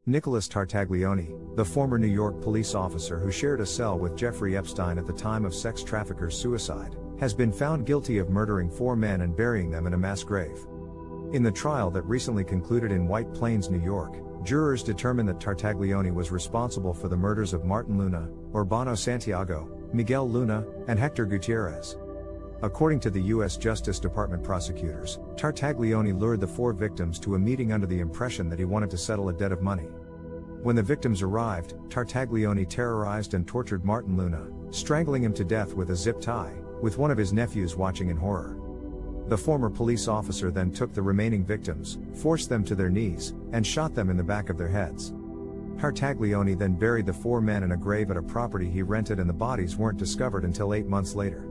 Nicholas Tartaglione, the former New York police officer who shared a cell with Jeffrey Epstein at the time of sex trafficker's suicide, has been found guilty of murdering 4 men and burying them in a mass grave. In the trial that recently concluded in White Plains, New York, jurors determined that Tartaglione was responsible for the murders of Martin Luna, Urbano Santiago, Miguel Luna, and Hector Gutierrez. According to the U.S. Justice Department prosecutors, Tartaglione lured the 4 victims to a meeting under the impression that he wanted to settle a debt of money. When the victims arrived, Tartaglione terrorized and tortured Martin Luna, strangling him to death with a zip tie, with one of his nephews watching in horror. The former police officer then took the remaining victims, forced them to their knees, and shot them in the back of their heads. Tartaglione then buried the 4 men in a grave at a property he rented, and the bodies weren't discovered until 8 months later.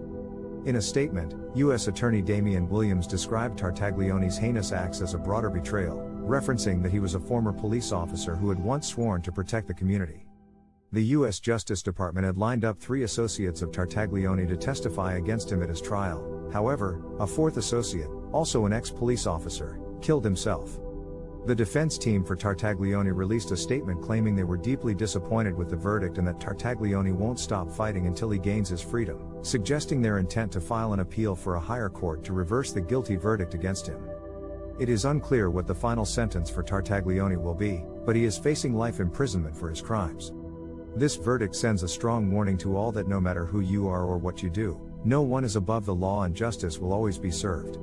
In a statement, U.S. Attorney Damian Williams described Tartaglione's heinous acts as a broader betrayal, referencing that he was a former police officer who had once sworn to protect the community. The U.S. Justice Department had lined up 3 associates of Tartaglione to testify against him at his trial. However, a 4th associate, also an ex-police officer, killed himself. The defense team for Tartaglione released a statement claiming they were deeply disappointed with the verdict and that Tartaglione won't stop fighting until he gains his freedom, suggesting their intent to file an appeal for a higher court to reverse the guilty verdict against him. It is unclear what the final sentence for Tartaglione will be, but he is facing life imprisonment for his crimes. This verdict sends a strong warning to all that no matter who you are or what you do, no one is above the law and justice will always be served.